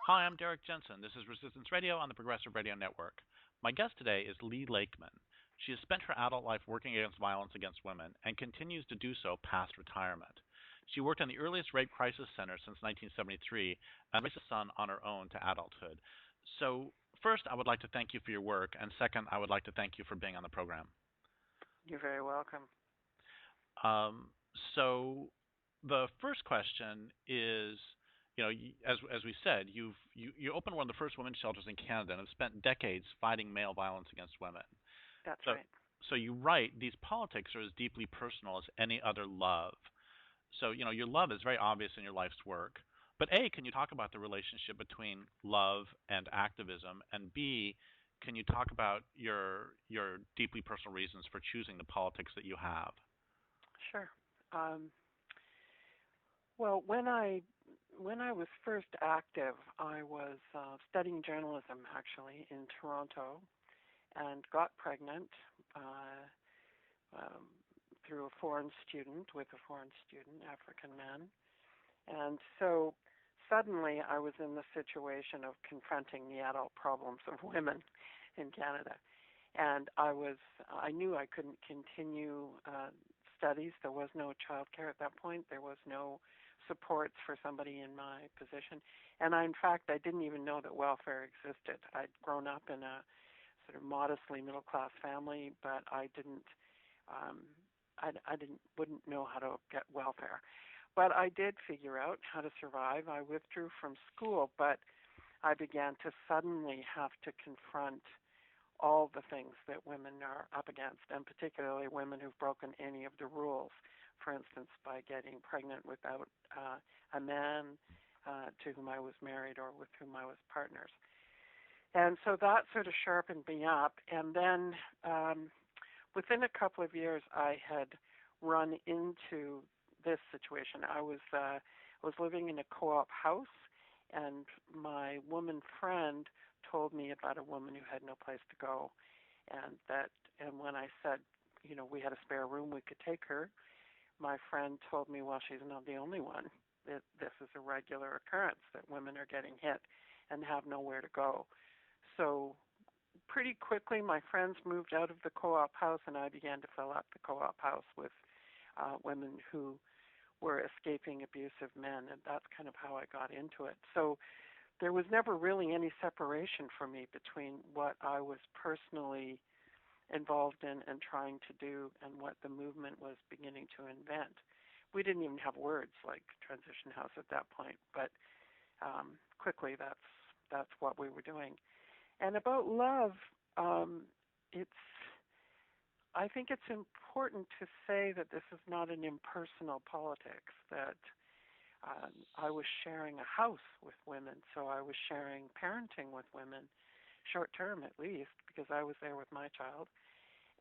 Hi, I'm Derrick Jensen. This is Resistance Radio on the Progressive Radio Network. My guest today is Lakeman. She has spent her adult life working against violence against women and continues to do so past retirement. She worked in the earliest rape crisis center since 1973 and raised a son on her own to adulthood. So, first, I would like to thank you for your work, and second, I would like to thank you for being on the program. You're very welcome. Um, so, the first question is, as we said, you opened one of the first women's shelters in Canada and have spent decades fighting male violence against women. That's right. So you write, these politics are as deeply personal as any other love. So, your love is very obvious in your life's work. But A, can you talk about the relationship between love and activism? And B, can you talk about your deeply personal reasons for choosing the politics that you have? Sure. Well, when I was first active, I was studying journalism actually in Toronto, and got pregnant through a foreign student, African man, and so suddenly I was in the situation of confronting the adult problems of women in Canada, and I knew I couldn't continue studies. There was no childcare at that point. There was no supports for somebody in my position. And in fact, I didn't even know that welfare existed. I'd grown up in a sort of modestly middle-class family, but I wouldn't know how to get welfare. But I did figure out how to survive. I withdrew from school, but I began to suddenly have to confront all the things that women are up against, and particularly women who've broken any of the rules. For instance, by getting pregnant without a man to whom I was married or with whom I was partners. And so that sort of sharpened me up. And then within a couple of years, I had run into this situation. I was living in a co-op house, and my woman friend told me about a woman who had no place to go, and when I said, we had a spare room, we could take her, my friend told me, well, she's not the only one. This is a regular occurrence that women are getting hit and have nowhere to go. So pretty quickly, my friends moved out of the co-op house, and I began to fill up the co-op house with women who were escaping abusive men, and that's kind of how I got into it. So there was never really any separation for me between what I was personally involved in and trying to do and what the movement was beginning to invent. We didn't even have words like transition house at that point, but quickly that's what we were doing. And about love, I think it's important to say that this is not an impersonal politics, that I was sharing a house with women, so I was sharing parenting with women, short term at least, because I was there with my child.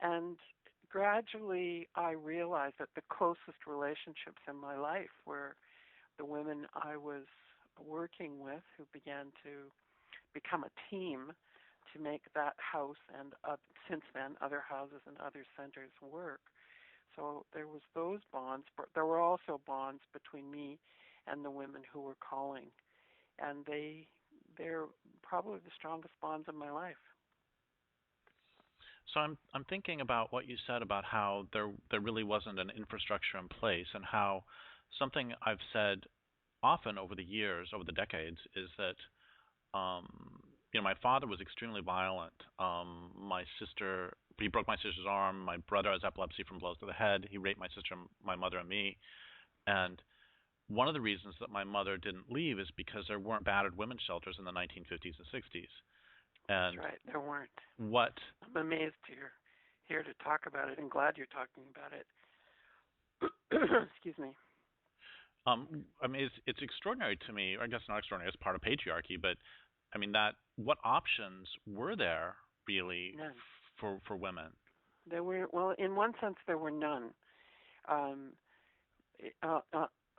And gradually I realized that the closest relationships in my life were the women I was working with, who began to become a team to make that house and since then other houses and other centers work. So there was those bonds, but there were also bonds between me and the women who were calling, and they're probably the strongest bonds of my life. So I'm thinking about what you said about how there really wasn't an infrastructure in place, and how something I've said often over the years, over the decades, is that my father was extremely violent. He broke my sister's arm. My brother has epilepsy from blows to the head. He raped my sister, my mother, and me. And one of the reasons that my mother didn't leave is because there weren't battered women's shelters in the 1950s and 60s. And that's right, there weren't. What? I'm amazed you're here to talk about it, and glad you're talking about it. Excuse me. It's extraordinary to me. Or I guess not extraordinary. It's part of patriarchy, but what options were there really None. for women? There were, well, in one sense, there were none.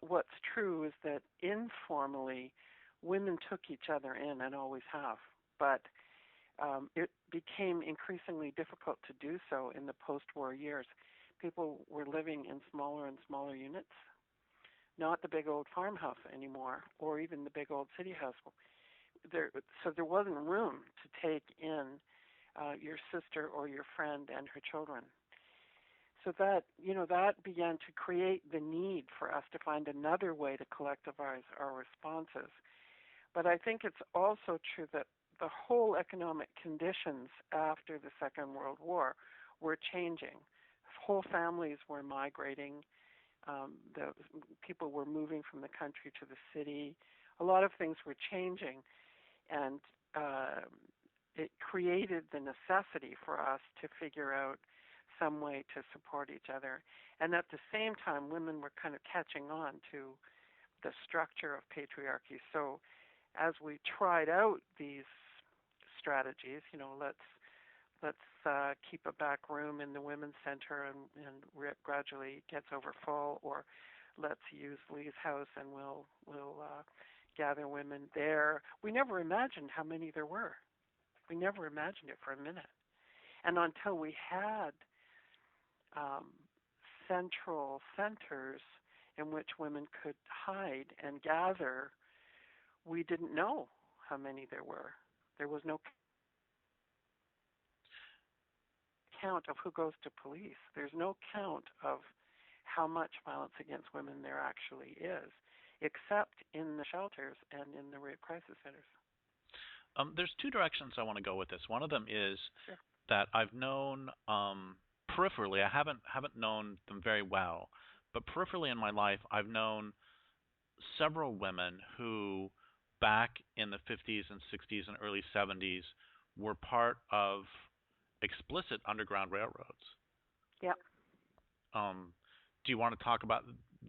What's true is that informally, women took each other in and always have, but it became increasingly difficult to do so in the post-war years. People were living in smaller and smaller units, not the big old farmhouse anymore, or even the big old city house. there wasn't room to take in your sister or your friend and her children. So that began to create the need for us to find another way to collectivize our responses. But I think it's also true that the whole economic conditions after the Second World War were changing. Whole families were migrating. The people were moving from the country to the city. A lot of things were changing, and it created the necessity for us to figure out some way to support each other. And at the same time, women were kind of catching on to the structure of patriarchy. So as we tried out these strategies, let's keep a back room in the women's center and gradually gets over full, or let's use Lee's house and we'll gather women there. We never imagined how many there were. We never imagined it for a minute. And until we had central centers in which women could hide and gather, we didn't know how many there were. There was no count of who goes to police. There's no count of how much violence against women there actually is, except in the shelters and in the rape crisis centers. There's two directions I want to go with this. One of them is Sure. that I've known peripherally. I haven't known them very well, but peripherally in my life, I've known several women who, back in the 50s and 60s and early 70s, were part of explicit underground railroads. Yeah. Do you want to talk about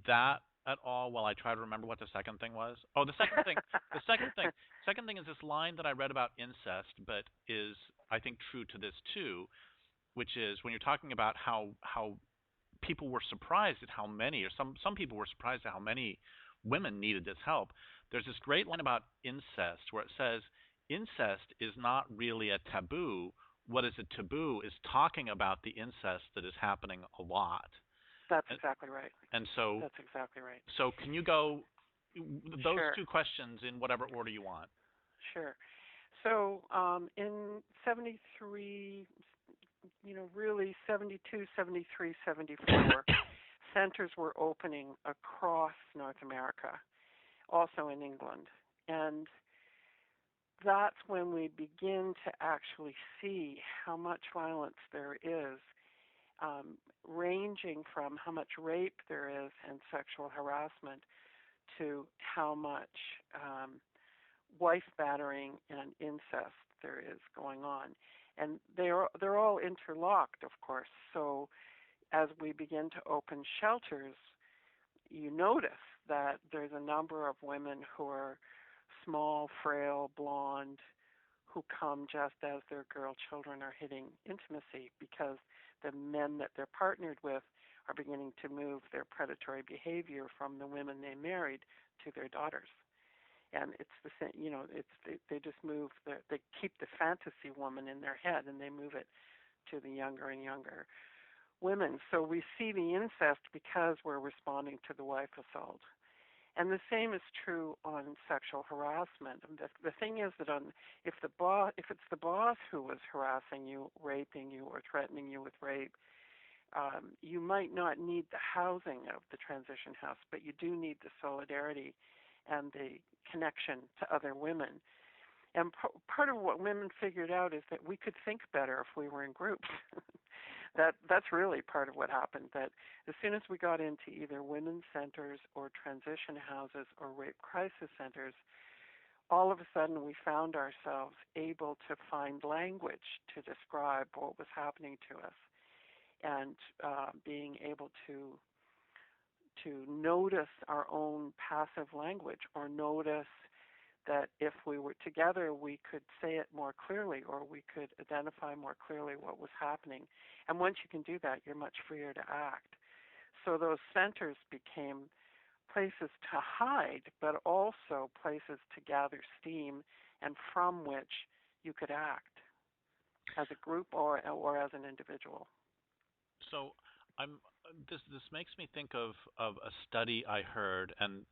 that at all while I try to remember what the second thing was? Oh, the second thing is this line that I read about incest, but is, I think, true to this too, which is when you're talking about how people were surprised at how many, or some people were surprised at how many women needed this help. There's this great line about incest where it says incest is not really a taboo. What is a taboo is talking about the incest that is happening a lot. That's exactly right. And so that's exactly right. So can you go those Sure. two questions in whatever order you want? Sure. So in 73, really 72, 73, 74, centers were opening across North America, also in England. And that's when we begin to actually see how much violence there is, ranging from how much rape there is and sexual harassment to how much wife battering and incest there is going on. And they're all interlocked, of course. So as we begin to open shelters, you notice that there's a number of women who are small, frail, blonde, who come just as their girl children are hitting intimacy, because the men that they're partnered with are beginning to move their predatory behavior from the women they married to their daughters. And it's the same, they just move, they keep the fantasy woman in their head and they move it to the younger and younger women. So we see the incest because we're responding to the wife assault. And the same is true on sexual harassment. The thing is that if it's the boss who was harassing you, raping you, or threatening you with rape, you might not need the housing of the transition house, but you do need the solidarity and the connection to other women. And part of what women figured out is that we could think better if we were in groups. That's really part of what happened, that as soon as we got into either women's centers or transition houses or rape crisis centers, all of a sudden we found ourselves able to find language to describe what was happening to us, and being able to notice our own passive language, or notice that if we were together, we could say it more clearly, or we could identify more clearly what was happening. And once you can do that, you're much freer to act. So those centers became places to hide, but also places to gather steam, and from which you could act as a group or as an individual. So this makes me think of a study I heard, and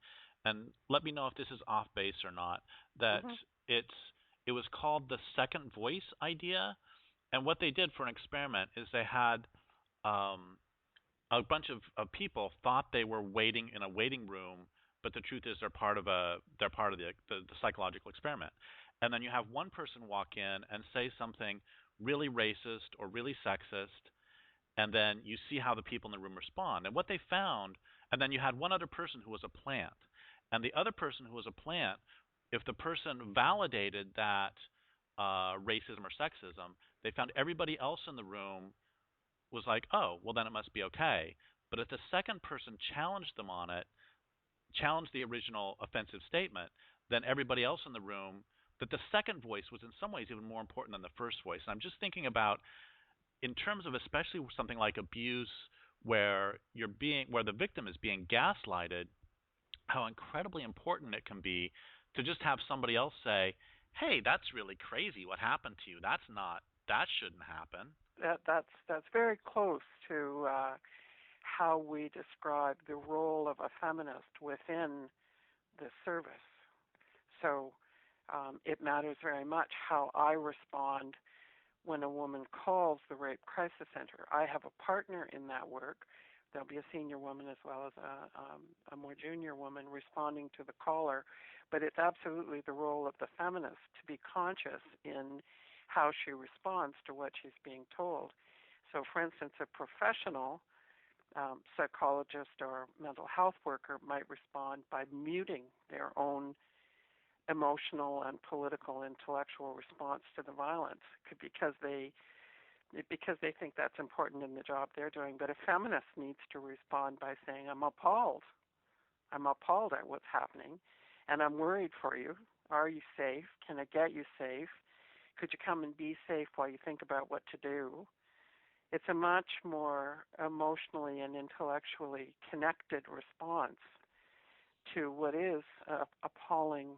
and let me know if this is off base or not, that Hmm. it's it was called the second voice idea. And what they did for an experiment is they had um, a bunch of people thought they were waiting in a waiting room, but the truth is they're part of the psychological experiment. And then you have one person walk in and say something really racist or really sexist, and then you see how the people in the room respond. And what they found, and then you had one other person who was a plant, and the other person who was a plant, if the person validated that racism or sexism, they found everybody else in the room was like, oh, well, then it must be okay. But if the second person challenged them on it, challenged the original offensive statement, then everybody else in the room, that the second voice was in some ways even more important than the first voice. And I'm just thinking about, in terms of especially something like abuse, where the victim is being gaslighted, how incredibly important it can be to just have somebody else say, "Hey, that's really crazy. What happened to you? That shouldn't happen." That's very close to how we describe the role of a feminist within the service. So it matters very much how I respond when a woman calls the Rape Crisis Center. I have a partner in that work. There'll be a senior woman as well as a more junior woman responding to the caller. But it's absolutely the role of the feminist to be conscious in how she responds to what she's being told. So, for instance, a professional psychologist or mental health worker might respond by muting their own emotional and political intellectual response to the violence because they think that's important in the job they're doing. But a feminist needs to respond by saying, I'm appalled. I'm appalled at what's happening, and I'm worried for you. Are you safe? Can I get you safe? Could you come and be safe while you think about what to do? It's a much more emotionally and intellectually connected response to what is appalling,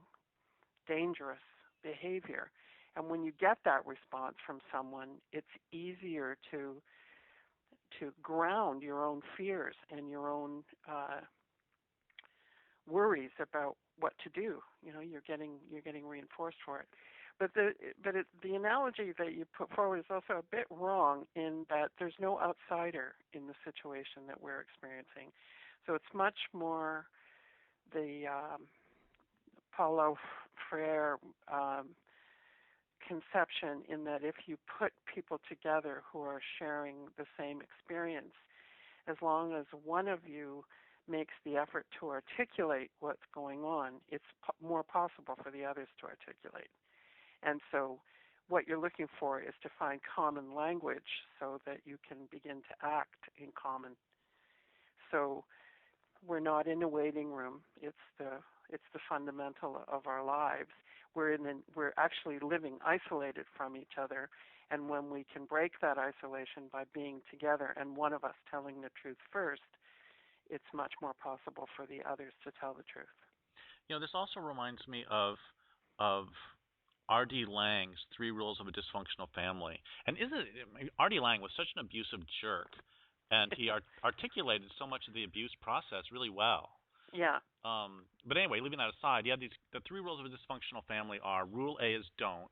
dangerous behavior. And when you get that response from someone, it's easier to ground your own fears and your own worries about what to do. You know, you're getting reinforced for it. But the analogy that you put forward is also a bit wrong in that there's no outsider in the situation that we're experiencing. So it's much more the Paulo Freire conception in that if you put people together who are sharing the same experience, as long as one of you makes the effort to articulate what's going on, it's more possible for the others to articulate. And so what you're looking for is to find common language so that you can begin to act in common. So we're not in a waiting room. It's the fundamental of our lives. We're actually living isolated from each other, and when we can break that isolation by being together and one of us telling the truth first, it's much more possible for the others to tell the truth. You know, this also reminds me of R.D. Laing's Three Rules of a Dysfunctional Family. And R.D. Laing was such an abusive jerk, and he articulated so much of the abuse process really well. Yeah. But anyway, leaving that aside, you have the three rules of a dysfunctional family are: Rule A is don't,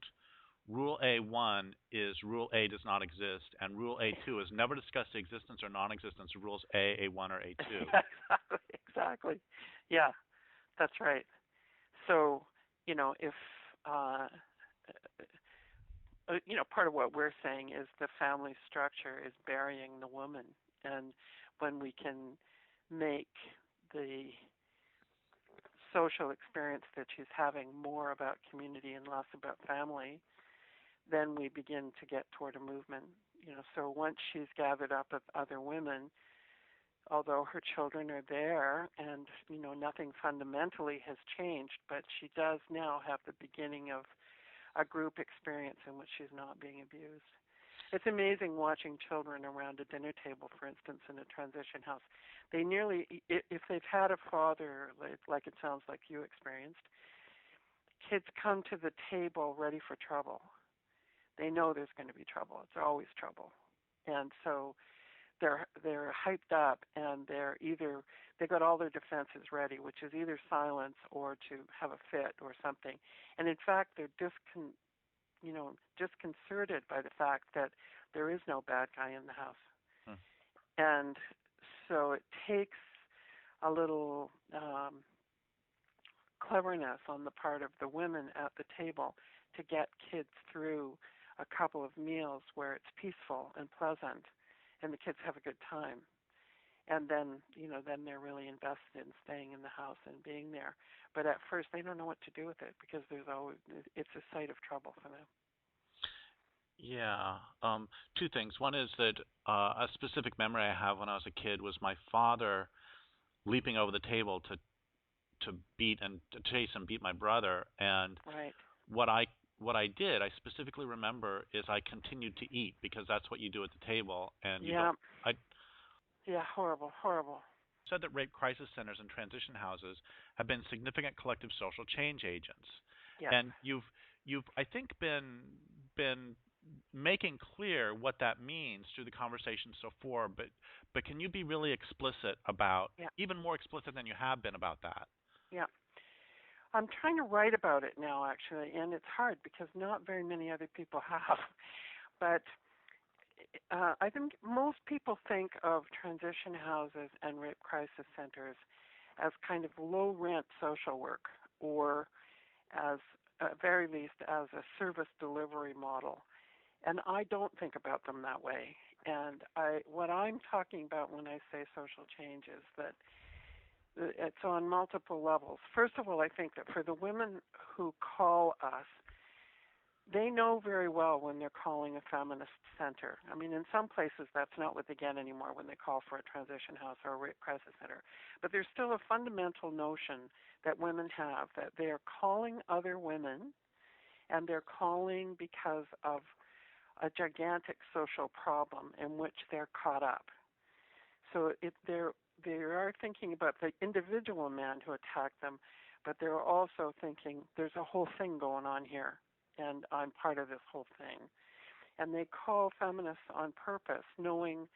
Rule A1 is Rule A does not exist, and Rule A2 is never discuss the existence or non-existence of rules A, A1, or A2. Exactly. Yeah, that's right. So, if part of what we're saying is the family structure is burying the woman, and when we can make the social experience that she's having more about community and less about family, then we begin to get toward a movement. So once she's gathered up with other women, although her children are there and, nothing fundamentally has changed, but she does now have the beginning of a group experience in which she's not being abused. It's amazing watching children around a dinner table, for instance, in a transition house. They nearly, if they've had a father, like it sounds like you experienced, kids come to the table ready for trouble. They know there's going to be trouble. It's always trouble. And so they're hyped up, and they got all their defenses ready, which is either silence or to have a fit or something. And in fact, they're disconcerted by the fact that there is no bad guy in the house. Hmm. And so it takes a little cleverness on the part of the women at the table to get kids through a couple of meals where it's peaceful and pleasant and the kids have a good time. And then they're really invested in staying in the house and being there. But at first they don't know what to do with it because it's a site of trouble for them. Yeah. Two things. One is that a specific memory I have when I was a kid was my father leaping over the table to beat and to chase and beat my brother. And Right. what I did, I specifically remember, is I continued to eat because that's what you do at the table. And you Yeah. don't. I Yeah, horrible. said that rape crisis centers and transition houses have been significant collective social change agents. Yes. And you've I think been making clear what that means through the conversation so far, but can you be really explicit about, Yeah. even more explicit than you have been about that? Yeah. I'm trying to write about it now, actually, and it's hard because not very many other people have. But I think most people think of transition houses and rape crisis centers as kind of low-rent social work, or as, at very least, as a service delivery model. And I don't think about them that way. And what I'm talking about when I say social change is that it's on multiple levels. First of all, I think that for the women who call us, they know very well when they're calling a feminist center. I mean, in some places that's not what they get anymore when they call for a transition house or a rape crisis center. But there's still a fundamental notion that women have that they're calling other women, and they're calling because of a gigantic social problem in which they're caught up. So they are thinking about the individual man who attacked them, but they're also thinking there's a whole thing going on here, and I'm part of this whole thing. And they call feminists on purpose, knowing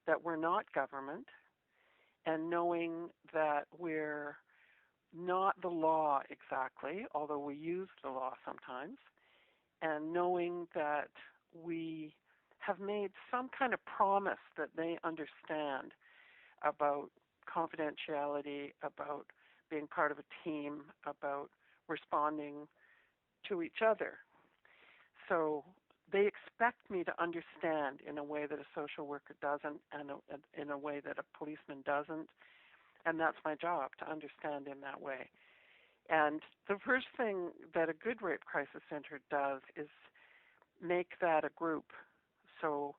that we're not government, and knowing that we're not the law exactly, although we use the law sometimes, and knowing that we have made some kind of promise that they understand about confidentiality, about being part of a team, about responding to each other. So they expect me to understand in a way that a social worker doesn't, and in a way that a policeman doesn't, and that's my job, to understand in that way. And the first thing that a good rape crisis center does is make that a group. So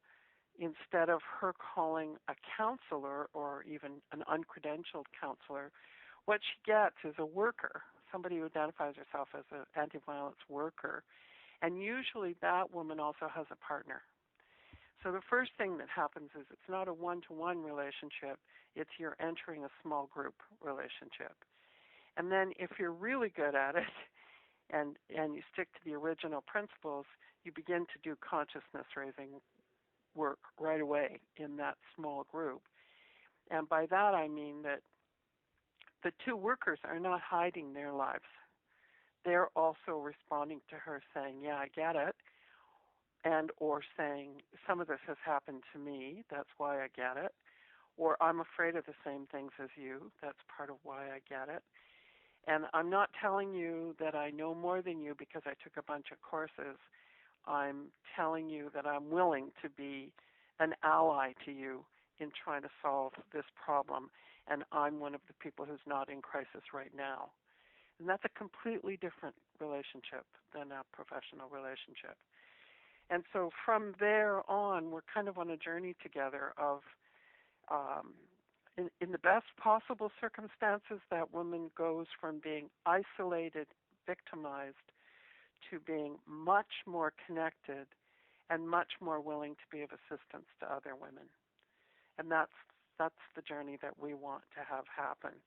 instead of her calling a counselor or even an uncredentialed counselor, what she gets is a worker, somebody who identifies herself as an anti-violence worker. And usually that woman also has a partner. So the first thing that happens is it's not a one-to-one relationship, it's you're entering a small group relationship. And then if you're really good at it, and you stick to the original principles, you begin to do consciousness raising work right away in that small group. And by that I mean that the two workers are not hiding their lives. They're also responding to her saying, yeah, I get it, and or saying, some of this has happened to me, that's why I get it, or I'm afraid of the same things as you, that's part of why I get it. And I'm not telling you that I know more than you because I took a bunch of courses. I'm telling you that I'm willing to be an ally to you in trying to solve this problem, and I'm one of the people who's not in crisis right now. And that's a completely different relationship than a professional relationship. And so from there on, we're kind of on a journey together of, in the best possible circumstances, that woman goes from being isolated, victimized, to being much more connected and much more willing to be of assistance to other women. And that's the journey that we want to have happen.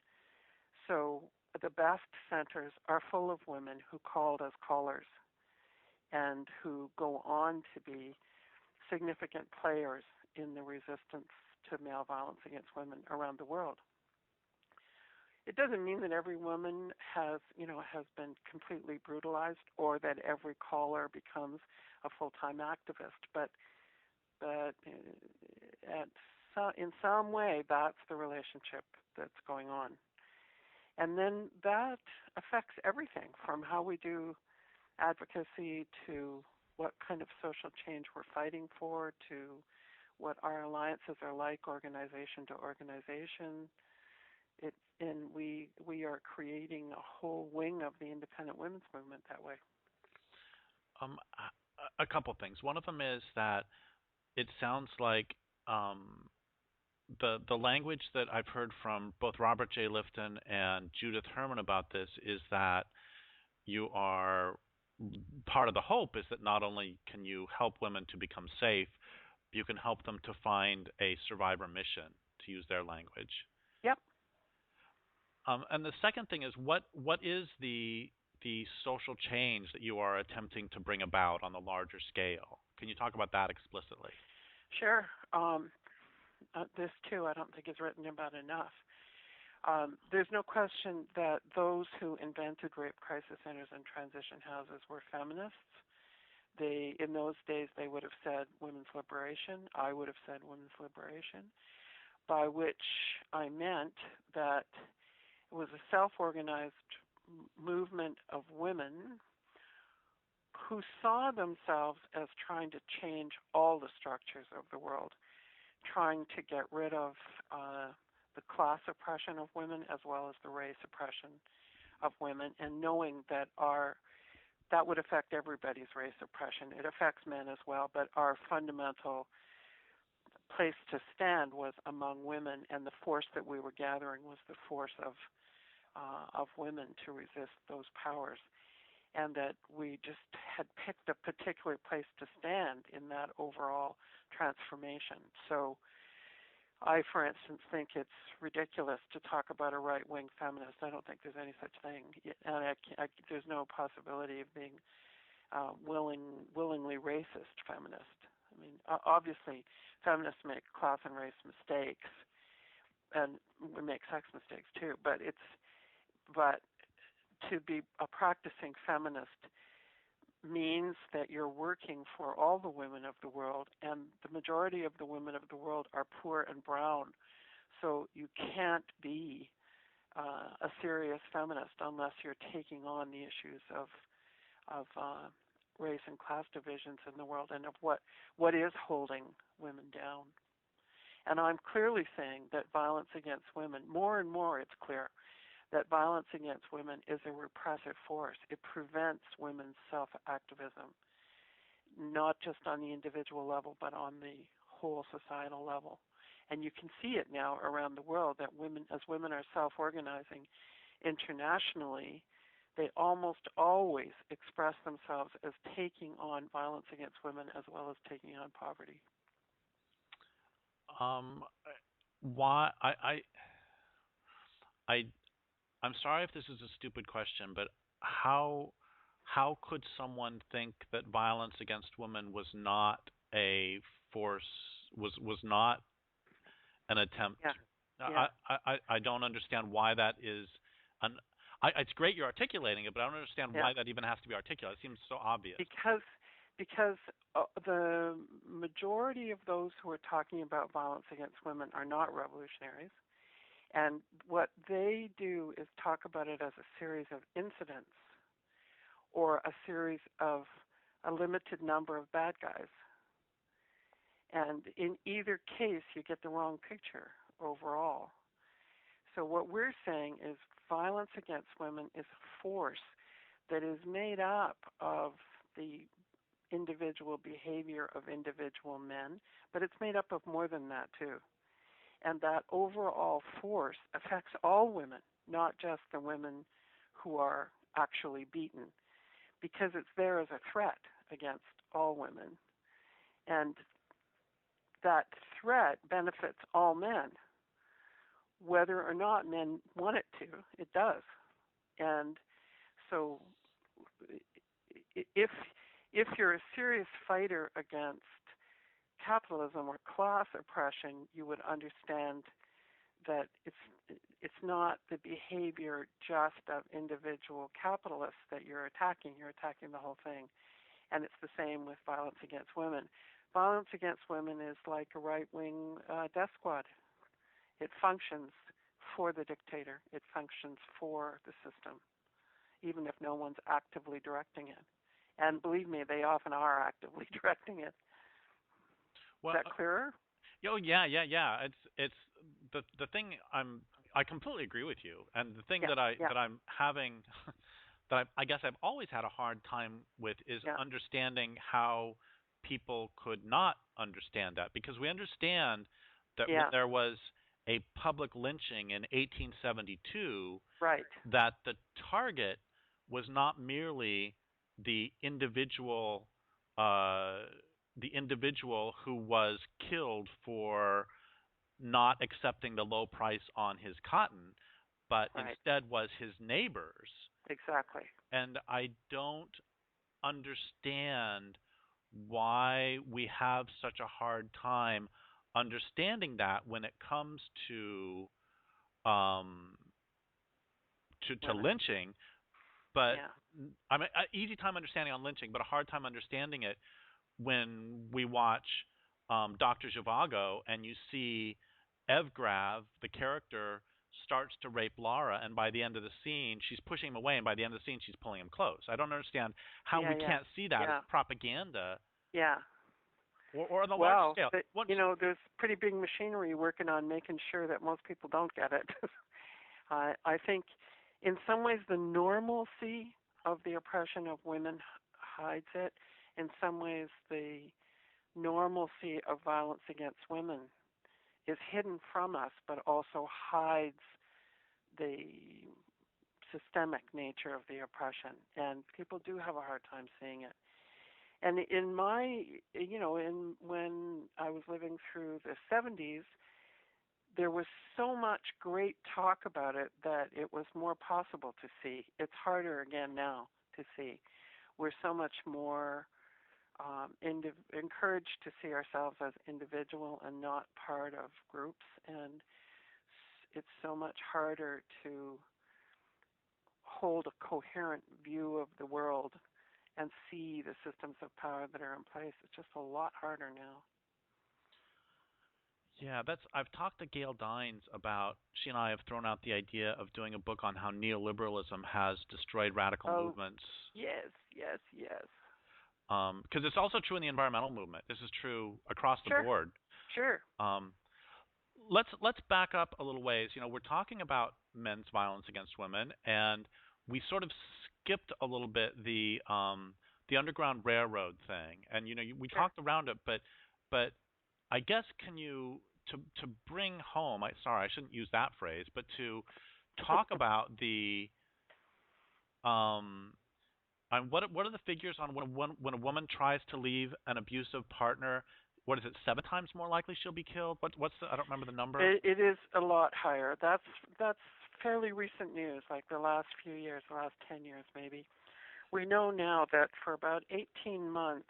So the best centers are full of women who called as callers and who go on to be significant players in the resistance to male violence against women around the world. It doesn't mean that every woman has been completely brutalized or that every caller becomes a full-time activist, but in some way that's the relationship that's going on. And then that affects everything from how we do advocacy to what kind of social change we're fighting for to what our alliances are like organization to organization. And we are creating a whole wing of the independent women's movement that way. A couple things. One of them is that it sounds like the language that I've heard from both Robert J. Lifton and Judith Herman about this is that you are part of the hope is that not only can you help women to become safe, you can help them to find a survivor mission, to use their language. Yep. And the second thing is what is the social change that you are attempting to bring about on the larger scale? Can you talk about that explicitly? Sure. This too, I don't think is written about enough. There's no question that those who invented rape crisis centers and transition houses were feminists. In those days, they would have said women's liberation. I would have said women's liberation, by which I meant that it was a self-organized movement of women who saw themselves as trying to change all the structures of the world, trying to get rid of the class oppression of women as well as the race oppression of women, and knowing that that would affect everybody's race oppression. It affects men as well, but our fundamental place to stand was among women, and the force that we were gathering was the force of women to resist those powers, and that we just had picked a particular place to stand in that overall transformation. So I, for instance, think it's ridiculous to talk about a right-wing feminist. I don't think there's any such thing, and there's no possibility of being willingly racist feminist. I mean, obviously, feminists make class and race mistakes, and we make sex mistakes too. But to be a practicing feminist means that you're working for all the women of the world, and the majority of the women of the world are poor and brown. So you can't be a serious feminist unless you're taking on the issues of race and class divisions in the world and of what is holding women down. And I'm clearly saying that violence against women, more and more it's clear that violence against women is a repressive force. It prevents women's self-activism, not just on the individual level, but on the whole societal level. And you can see it now around the world that as women are self-organizing internationally, they almost always express themselves as taking on violence against women as well as taking on poverty. Why I'm sorry if this is a stupid question, but how could someone think that violence against women was not a force, was not an attempt? Yeah. I don't understand why that is. It's great you're articulating it, but I don't understand why that even has to be articulated. It seems so obvious. Because the majority of those who are talking about violence against women are not revolutionaries. And what they do is talk about it as a series of incidents or a series of a limited number of bad guys. And in either case, you get the wrong picture overall. So what we're saying is violence against women is a force that is made up of the individual behavior of individual men, but it's made up of more than that too. And that overall force affects all women, not just the women who are actually beaten, because it's there as a threat against all women. And that threat benefits all men. Whether or not men want it to, it does. And so if you're a serious fighter against capitalism or class oppression, you would understand that it's not the behavior just of individual capitalists that you're attacking. You're attacking the whole thing. And it's the same with violence against women. Violence against women is like a right-wing death squad. It functions for the dictator. It functions for the system, even if no one's actively directing it. And believe me, they often are actively directing it. Well, Is that clearer? Oh yeah. It's the thing. I completely agree with you. And the thing Yeah, that I'm having that I guess I've always had a hard time with is yeah, understanding how people could not understand that, because we understand that when yeah, there was a public lynching in 1872, right, that the target was not merely the individual uh, the individual who was killed for not accepting the low price on his cotton, but right, instead was his neighbors. exactly. And I don't understand why we have such a hard time understanding that when it comes um, to Women. lynching. But Yeah, I mean, easy time understanding on lynching, but a hard time understanding it when we watch Dr. Zhivago and you see Evgrav, the character, starts to rape Lara, and by the end of the scene, she's pushing him away, and by the end of the scene, she's pulling him close. I don't understand how yeah, we yeah, can't see that as yeah, propaganda, yeah. or on a large Well, scale. Once, there's pretty big machinery working on making sure that most people don't get it. I think in some ways the normalcy of the oppression of women hides it. In some ways the normalcy of violence against women is hidden from us, but also hides the systemic nature of the oppression. And people do have a hard time seeing it. And in my, when I was living through the 70s, there was so much great talk about it that it was more possible to see. It's harder again now to see. We're so much more encouraged to see ourselves as individual and not part of groups, and it's so much harder to hold a coherent view of the world and see the systems of power that are in place. It's just a lot harder now. yeah, I've talked to Gail Dines about. She and I have thrown out the idea of doing a book on how neoliberalism has destroyed radical Oh, movements. yes, yes, yes. Because it's also true in the environmental movement. This is true across the Sure, board. sure. Um, let's back up a little ways. We're talking about men's violence against women, and we sort of skipped a little bit the Underground Railroad thing, and we Sure. talked around it, but I guess can you to bring home? Sorry, I shouldn't use that phrase, but to talk about the what are the figures on when a woman tries to leave an abusive partner? What is it? 7 times more likely she'll be killed. What's the? I don't remember the number. It is a lot higher. That's fairly recent news, like the last few years, the last 10 years maybe. We know now that for about 18 months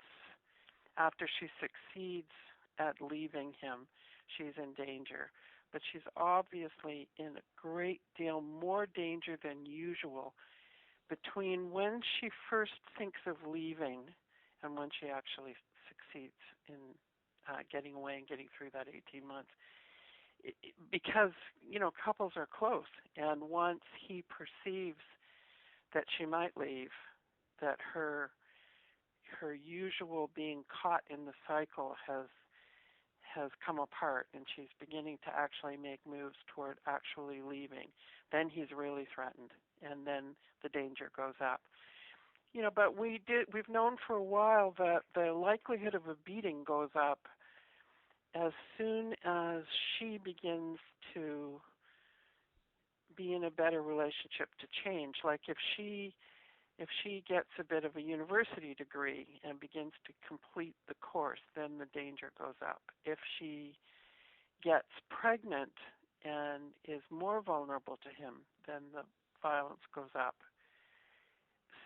after she succeeds at leaving him, she's in danger. But she's obviously in a great deal more danger than usual between when she first thinks of leaving and when she actually succeeds in getting away and getting through that 18 months. Because, couples are close, and once he perceives that she might leave, that her usual being caught in the cycle has come apart, and she's beginning to actually make moves toward actually leaving, then he's really threatened, and then the danger goes up. But we've known for a while that the likelihood of a beating goes up as soon as she begins to be in a better relationship to change. Like if she gets a bit of a university degree and begins to complete the course, then the danger goes up. If she gets pregnant and is more vulnerable to him, then the violence goes up.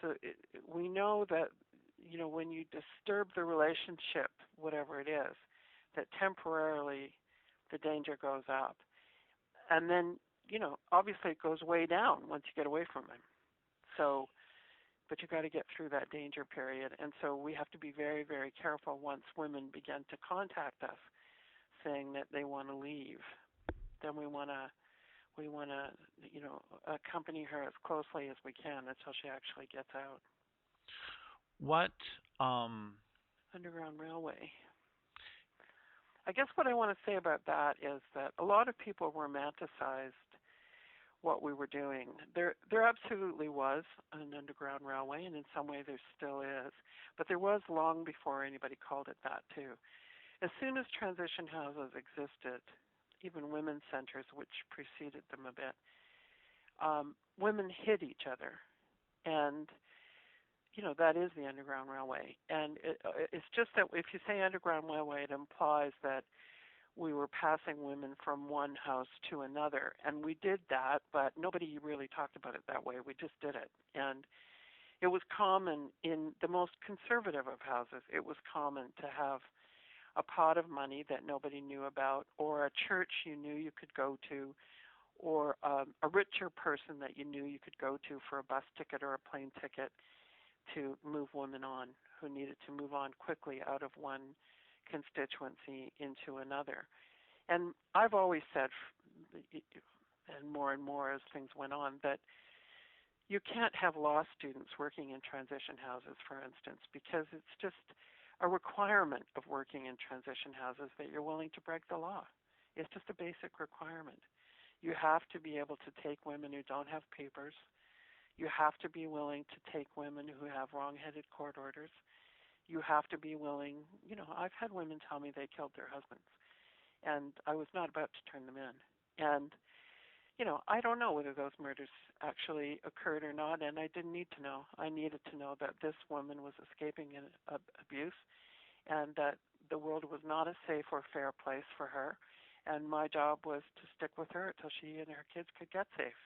So we know that, when you disturb the relationship, whatever it is, that temporarily the danger goes up. And then, obviously it goes way down once you get away from him. So, but you got to get through that danger period. And so we have to be very, very careful once women begin to contact us saying that they want to leave. Then we want to, accompany her as closely as we can until she actually gets out. What um Underground Railway. I guess what I want to say about that is that a lot of people romanticized what we were doing. There absolutely was an underground railway, and in some way there still is. But there was long before anybody called it that, too. As soon as transition houses existed, even women's centers, which preceded them a bit, women hid each other. And, that is the Underground Railway. And it's just that if you say Underground Railway, it implies that we were passing women from one house to another. And we did that, but nobody really talked about it that way. We just did it. And it was common in the most conservative of houses. It was common to have a pot of money that nobody knew about, or a church you knew you could go to, or a richer person that you knew you could go to for a bus ticket or a plane ticket to move women on who needed to move on quickly out of one constituency into another. And I've always said, and more as things went on, that you can't have law students working in transition houses, for instance, because it's just a requirement of working in transition houses that you're willing to break the law. It's just a basic requirement. You have to be able to take women who don't have papers. You have to be willing to take women who have wrong-headed court orders. You have to be willing, I've had women tell me they killed their husbands, and I was not about to turn them in. And, I don't know whether those murders actually occurred or not, and I didn't need to know. I needed to know that this woman was escaping abuse and that the world was not a safe or fair place for her, and my job was to stick with her until she and her kids could get safe.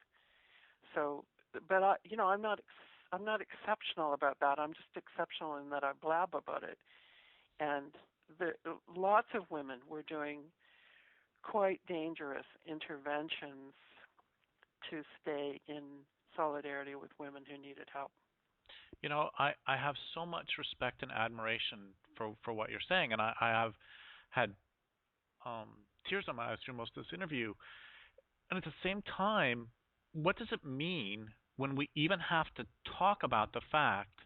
So, but I'm not exceptional about that. I'm just exceptional in that I blab about it. And lots of women were doing quite dangerous interventions to stay in solidarity with women who needed help. I have so much respect and admiration for what you're saying, and I have had tears in my eyes through most of this interview. And at the same time, what does it mean when we even have to talk about the fact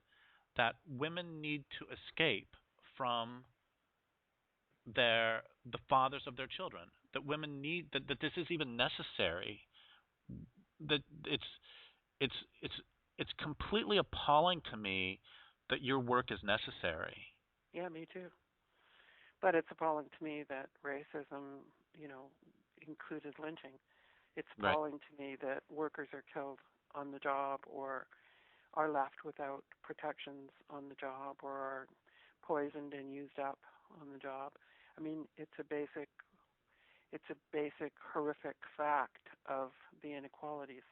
that women need to escape from the fathers of their children, that women need that this is even necessary, that it's completely appalling to me that your work is necessary. Yeah, me too. But it's appalling to me that racism, included lynching. It's appalling to me that workers are killed on the job or are left without protections on the job or are poisoned and used up on the job. I mean, it's a basic horrific fact of the inequalities.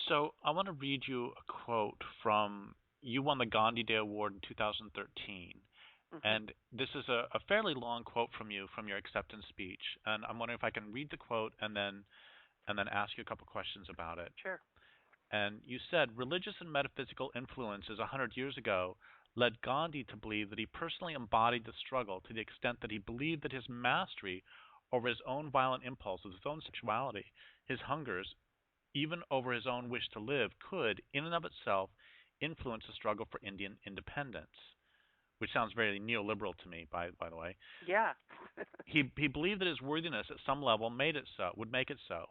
So I want to read you a quote from, you won the Gandhi Day Award in 2013. Mm-hmm. And this is a fairly long quote from you from your acceptance speech. And I'm wondering if I can read the quote and then ask you a couple questions about it. Sure. And you said, religious and metaphysical influences 100 years ago led Gandhi to believe that he personally embodied the struggle to the extent that he believed that his mastery over his own violent impulses, his own sexuality, his hungers, even over his own wish to live, could, in and of itself, influence the struggle for Indian independence. Which sounds very neoliberal to me, by the way. Yeah. He believed that his worthiness at some level would make it so.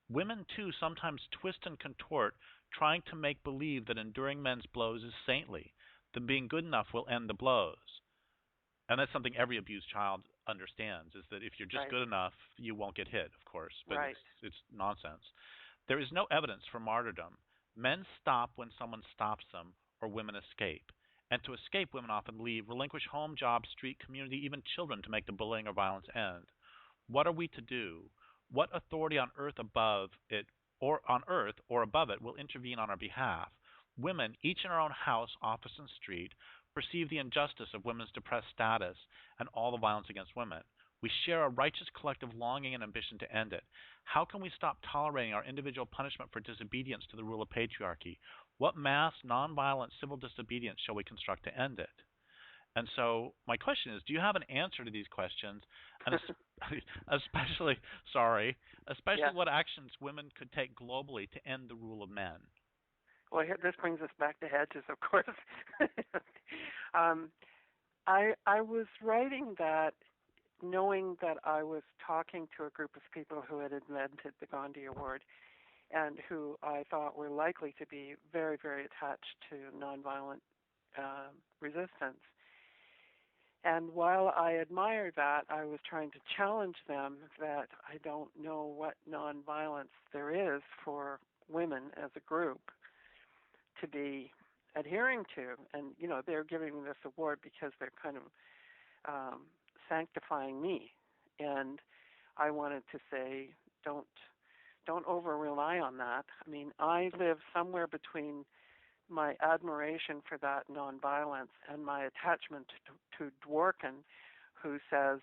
Women, too, sometimes twist and contort, trying to make believe that enduring men's blows is saintly, that being good enough will end the blows. And that's something every abused child understands, is that if you're just good enough, you won't get hit, of course. But it's nonsense. There is no evidence for martyrdom. Men stop when someone stops them, or women escape. And to escape, women often leave, relinquish home, job, street, community, even children to make the bullying or violence end. What are we to do? What authority on earth above it, or above it, will intervene on our behalf? Women, each in our own house, office, and street, perceive the injustice of women's depressed status and all the violence against women. We share a righteous collective longing and ambition to end it. How can we stop tolerating our individual punishment for disobedience to the rule of patriarchy? What mass, nonviolent civil disobedience shall we construct to end it? And so my question is, do you have an answer to these questions? And especially, Yeah. what actions women could take globally to end the rule of men? Well, this brings us back to hedges, of course. I was writing that knowing that I was talking to a group of people who had invented the Gandhi Award and who I thought were likely to be very, very attached to nonviolent resistance. And while I admire that, I was trying to challenge them that I don't know what nonviolence there is for women as a group to be adhering to. And, they're giving me this award because they're kind of sanctifying me. And I wanted to say, don't over rely on that. I mean, I live somewhere between my admiration for that nonviolence and my attachment to Dworkin, who says,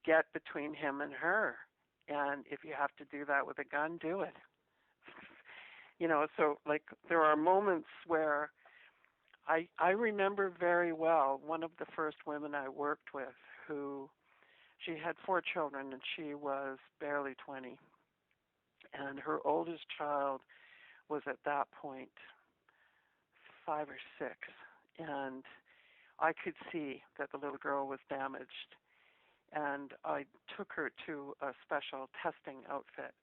get between him and her. And if you have to do that with a gun, do it. So like there are moments where I remember very well one of the first women I worked with who she had 4 children and she was barely 20. And her oldest child was at that point 5 or 6. And I could see that the little girl was damaged. And I took her to a special testing outfit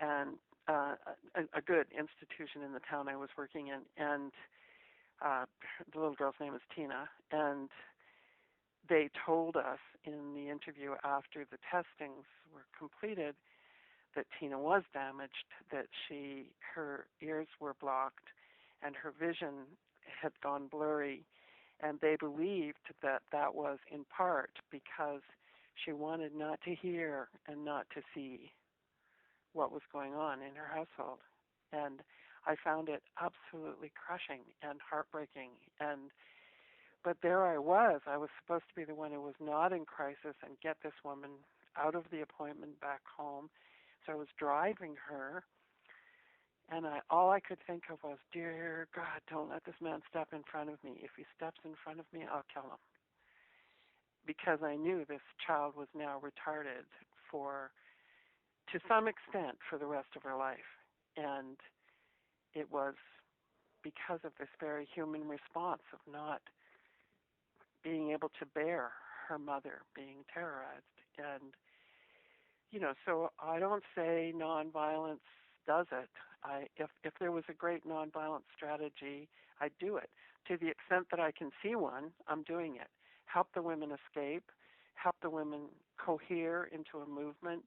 and a good institution in the town I was working in. And the little girl's name is Tina. And they told us in the interview after the testings were completed that Tina was damaged, that her ears were blocked and her vision had gone blurry, and they believed that that was in part because she wanted not to hear and not to see what was going on in her household. And I found it absolutely crushing and heartbreaking. But there I was supposed to be the one who was not in crisis and get this woman out of the appointment back home. So I was driving her, and all I could think of was, dear God, don't let this man step in front of me. If he steps in front of me, I'll kill him. Because I knew this child was now retarded to some extent, for the rest of her life. And it was because of this very human response of not being able to bear her mother being terrorized. And so I don't say nonviolence does it. If there was a great nonviolent strategy, I'd do it. To the extent that I can see one, I'm doing it. Help the women escape, help the women cohere into a movement,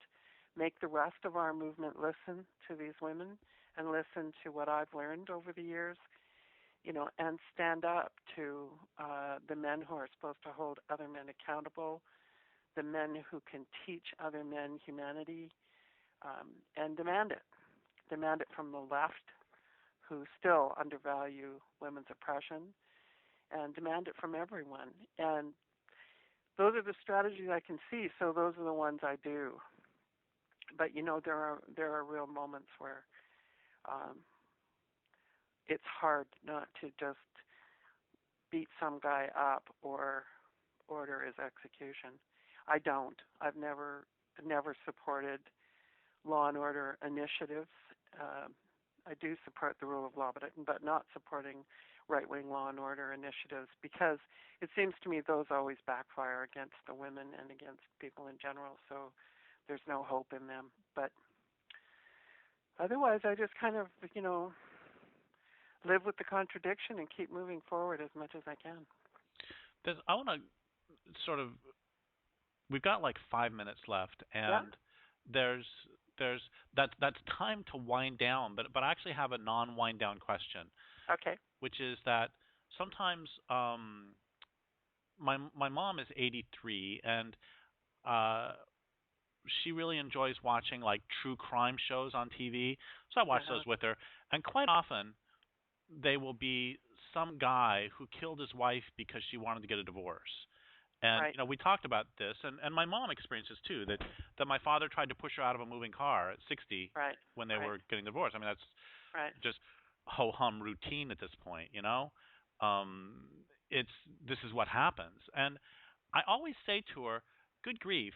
make the rest of our movement listen to these women and listen to what I've learned over the years, and stand up to the men who are supposed to hold other men accountable, the men who can teach other men humanity, and demand it. Demand it from the left, who still undervalue women's oppression, and demand it from everyone. And those are the strategies I can see, so those are the ones I do. But there are real moments where it's hard not to just beat some guy up or order his execution. I've never supported law and order initiatives. I do support the rule of law, but not supporting right-wing law and order initiatives, because it seems to me those always backfire against the women and against people in general. So there's no hope in them. But otherwise, I just kind of, live with the contradiction and keep moving forward as much as I can. I want to sort of, we've got like 5 minutes left, and that's time to wind down. But I actually have a non-wind down question. Okay. Which is that sometimes my mom is 83, and she really enjoys watching like true crime shows on TV. So I watch those with her, and quite often they will be some guy who killed his wife because she wanted to get a divorce. And Right. we talked about this, and my mom experienced this too. That my father tried to push her out of a moving car at 60 Right. when they Right. were getting divorced. I mean, that's Right. just ho hum routine at this point. Um, it's this is what happens, and I always say to her, "Good grief,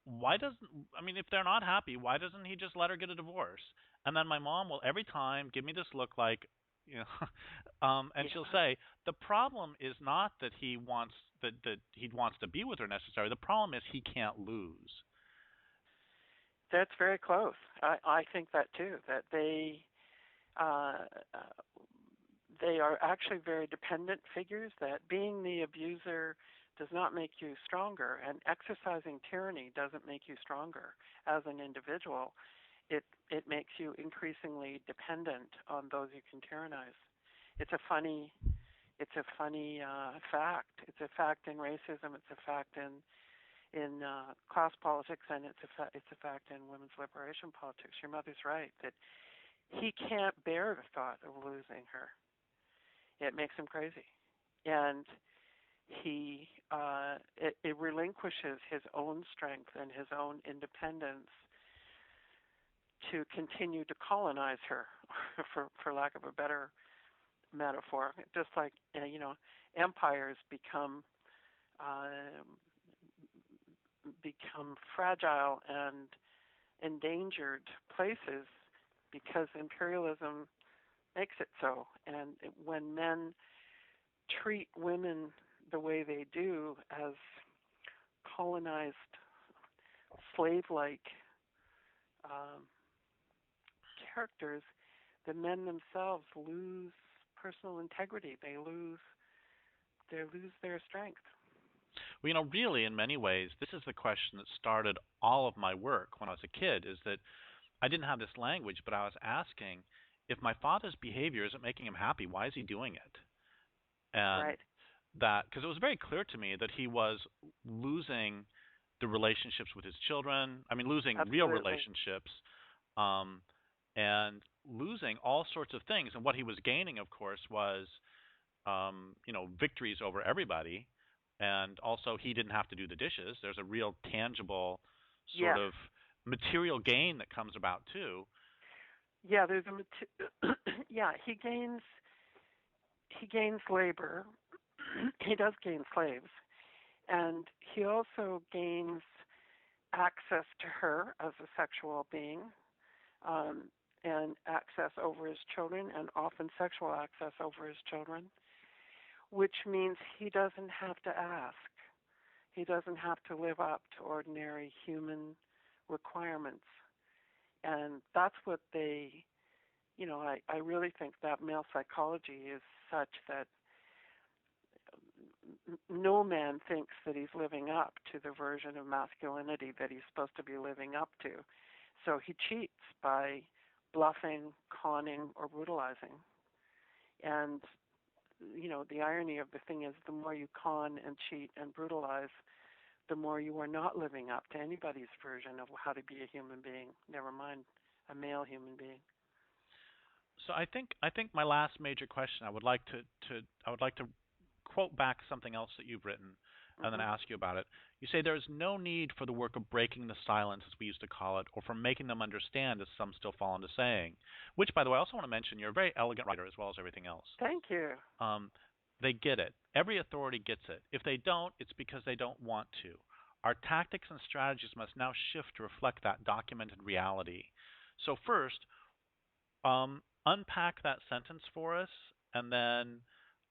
why doesn't I mean, if they're not happy, why doesn't he just let her get a divorce?" And then my mom will every time give me this look like, you know, and she'll Yeah. say, "The problem is not that he wants to be with her necessarily. The problem is he can't lose." That's very close. I think that too. That uh, uh, they are actually very dependent figures. That being the abuser does not make you stronger, and exercising tyranny doesn't make you stronger as an individual. It makes you increasingly dependent on those you can tyrannize. It's a funny fact. It's a fact in racism. It's a fact in class politics, and it's a fact in women's liberation politics. Your mother's right that he can't bear the thought of losing her. It makes him crazy, and it relinquishes his own strength and his own independence to continue to colonize her, for lack of a better metaphor. Just like empires uh, become fragile and endangered places because imperialism makes it so. And when men treat women the way they do as colonized, slave-like um, characters, the men themselves lose personal integrity. They lose their strength. Well, really, in many ways, this is the question that started all of my work when I was a kid. Is that I didn't have this language, but I was asking, if my father's behavior isn't making him happy, why is he doing it? And Right. that because it was very clear to me that he was losing the relationships with his children. I mean, losing real Absolutely. relationships, um, and losing all sorts of things. And what he was gaining, of course, was victories over everybody. And also, he didn't have to do the dishes. There's a real tangible sort Yes. of material gain that comes about too. Yeah. Yeah. He gains labor. He does gain slaves, and he also gains access to her as a sexual being, um, and access over his children, and often sexual access over his children, which means he doesn't have to ask. He doesn't have to live up to ordinary human requirements. And that's what I really think that male psychology is such that no man thinks that he's living up to the version of masculinity that he's supposed to be living up to. So he cheats by bluffing, conning, or brutalizing. And the irony of the thing is the more you con and cheat and brutalize, the more you are not living up to anybody's version of how to be a human being, never mind a male human being. So I think my last major question I would like to quote back something else that you've written and then Hmm. ask you about it. You say there is no need for the work of breaking the silence, as we used to call it, or for making them understand, as some still fall into saying. Which, by the way, I also want to mention you're a very elegant writer as well as everything else. Thank you. Um, they get it. Every authority gets it. If they don't, it's because they don't want to. Our tactics and strategies must now shift to reflect that documented reality. So first, unpack that sentence for us, and then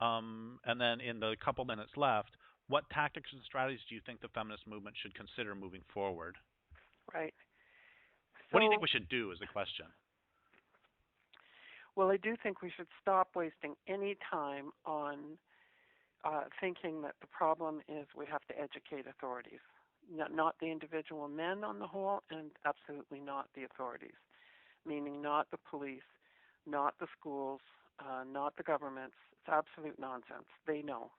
in the couple minutes left, what tactics and strategies do you think the feminist movement should consider moving forward? Right. What do you think So, we should do? Is the question. well, I do think we should stop wasting any time on thinking that the problem is we have to educate authorities, not the individual men on the whole, and absolutely not the authorities, meaning not the police, not the schools, not the governments. It's absolute nonsense. They know.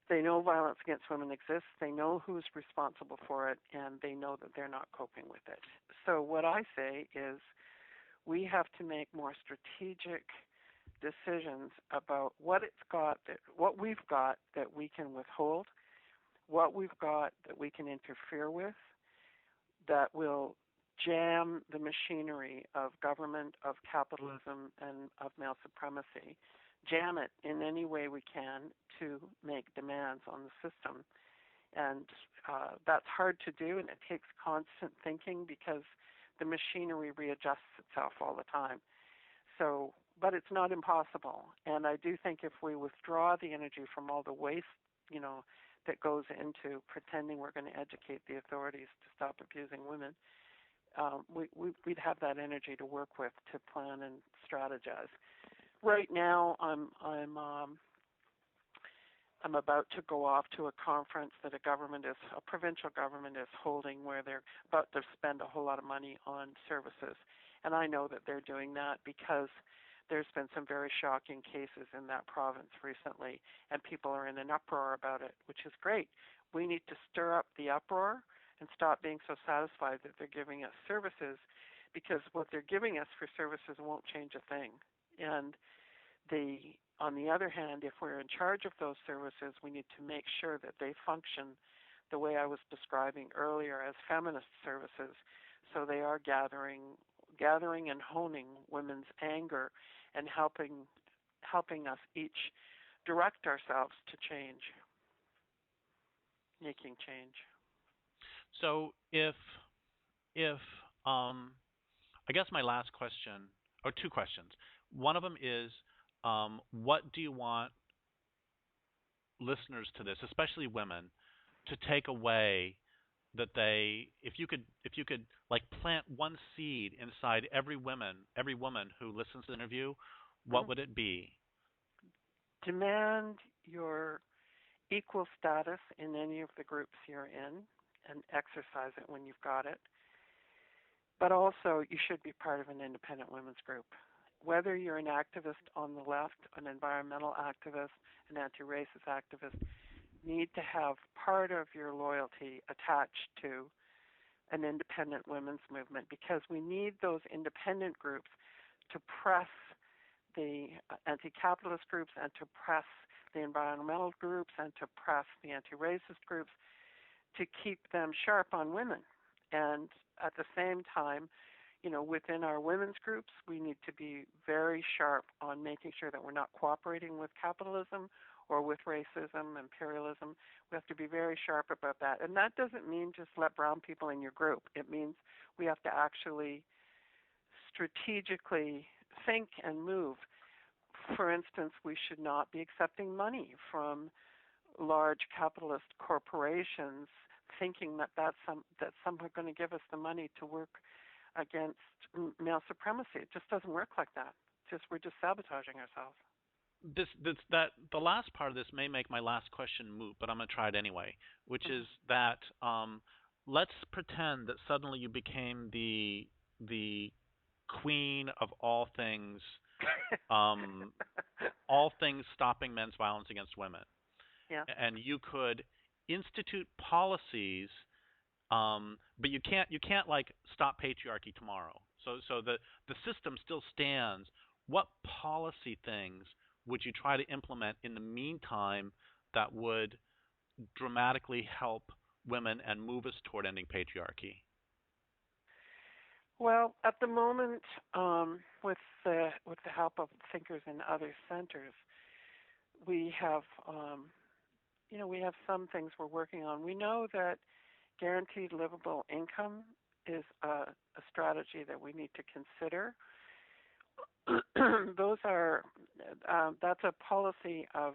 They know violence against women exists. They know who's responsible for it, and they know that they're not coping with it. So what I say is we have to make more strategic decisions about what we've got that we can withhold, what we've got that we can interfere with, that will jam the machinery of government, of capitalism, and of male supremacy, jam it in any way we can to make demands on the system. And that's hard to do, and it takes constant thinking because the machinery readjusts itself all the time. So, but it's not impossible. And I do think if we withdraw the energy from all the waste, that goes into pretending we're going to educate the authorities to stop abusing women, we'd have that energy to work with to plan and strategize. Right now, I'm about to go off to a conference that a provincial government is holding, where they're about to spend a whole lot of money on services. And I know that they're doing that because there's been some very shocking cases in that province recently, and people are in an uproar about it, which is great. We need to stir up the uproar and stop being so satisfied that they're giving us services, because what they're giving us for services won't change a thing. And on the other hand, if we're in charge of those services, we need to make sure that they function the way I was describing earlier as feminist services. So they are gathering and honing women's anger and helping us each direct ourselves to change, making change. So if I guess my last question, or two questions. One of them is, what do you want listeners to this, especially women, to take away that if you could like plant one seed inside every woman who listens to the interview, what would it be? Demand your equal status in any of the groups you're in and exercise it when you've got it. But also, you should be part of an independent women's group. Whether you're an activist on the left, an environmental activist, an anti-racist activist, need to have part of your loyalty attached to an independent women's movement, because we need those independent groups to press the anti-capitalist groups and to press the environmental groups and to press the anti-racist groups to keep them sharp on women. And at the same time, within our women's groups, we need to be very sharp on making sure that we're not cooperating with capitalism or with racism, imperialism. We have to be very sharp about that. And that doesn't mean just let brown people in your group. It means we have to actually strategically think and move. For instance, we should not be accepting money from large capitalist corporations thinking that some are going to give us the money to work against male supremacy. It just doesn't work like that. We're just sabotaging ourselves. The last part of this may make my last question moot, but I'm going to try it anyway, which is that let's pretend that suddenly you became the queen of all things stopping men's violence against women. Yeah. And you could institute policies, but you can't like stop patriarchy tomorrow. So the system still stands. What policy things would you try to implement in the meantime that would dramatically help women and move us toward ending patriarchy? Well, at the moment, with the help of thinkers in other centers, we have some things we're working on. We know that guaranteed livable income is a strategy that we need to consider. That's a policy of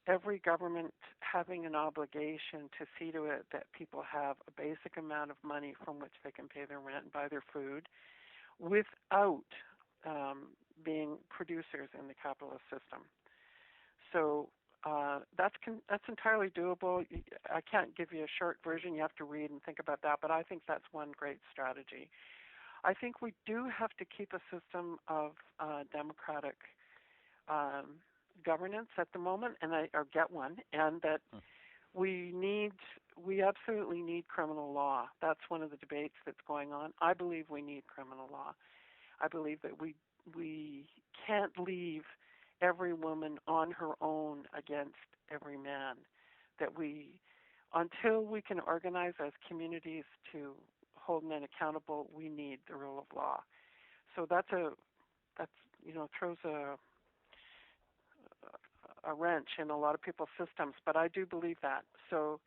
every government having an obligation to see to it that people have a basic amount of money from which they can pay their rent and buy their food without being producers in the capitalist system. So that's entirely doable. I can't give you a short version. You have to read and think about that, but I think that's one great strategy. I think we do have to keep a system of democratic governance at the moment, or get one, and that we absolutely need criminal law. That's one of the debates that's going on. I believe we need criminal law. I believe that we we can't leave every woman on her own against every man. That we, until we can organize as communities to hold men accountable, we need the rule of law. So that's throws a wrench in a lot of people's systems, but I do believe that. So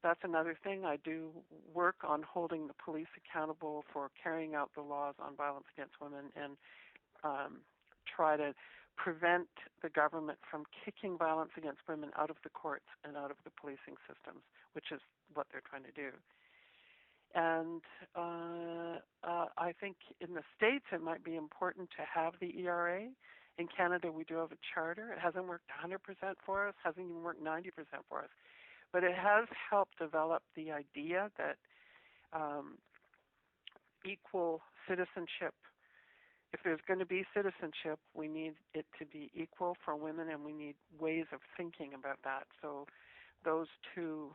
that's another thing. I do work on holding the police accountable for carrying out the laws on violence against women, and try to prevent the government from kicking violence against women out of the courts and out of the policing systems, which is what they're trying to do. And I think in the States it might be important to have the ERA. In Canada we do have a charter. It hasn't worked 100% for us, hasn't even worked 90% for us. But it has helped develop the idea that equal citizenship, if there's going to be citizenship, we need it to be equal for women, and we need ways of thinking about that. So those two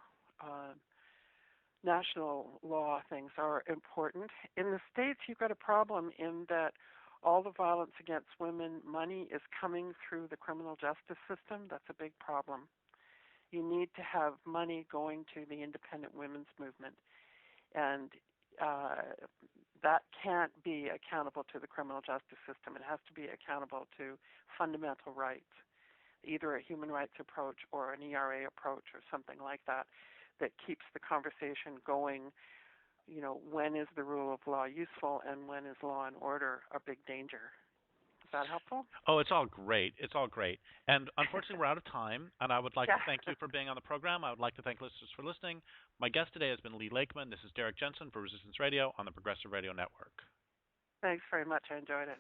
national law things are important. In the States, you've got a problem in that all the violence against women money is coming through the criminal justice system. That's a big problem. You need to have money going to the independent women's movement, and that can't be accountable to the criminal justice system. It has to be accountable to fundamental rights, either a human rights approach or an ERA approach or something like that, that keeps the conversation going. You know, when is the rule of law useful and when is law and order a big danger? Is that helpful? Oh, it's all great. It's all great. And unfortunately, we're out of time, and I would like to thank you for being on the program. I would like to thank listeners for listening. My guest today has been Lee Lakeman. This is Derrick Jensen for Resistance Radio on the Progressive Radio Network. Thanks very much. I enjoyed it.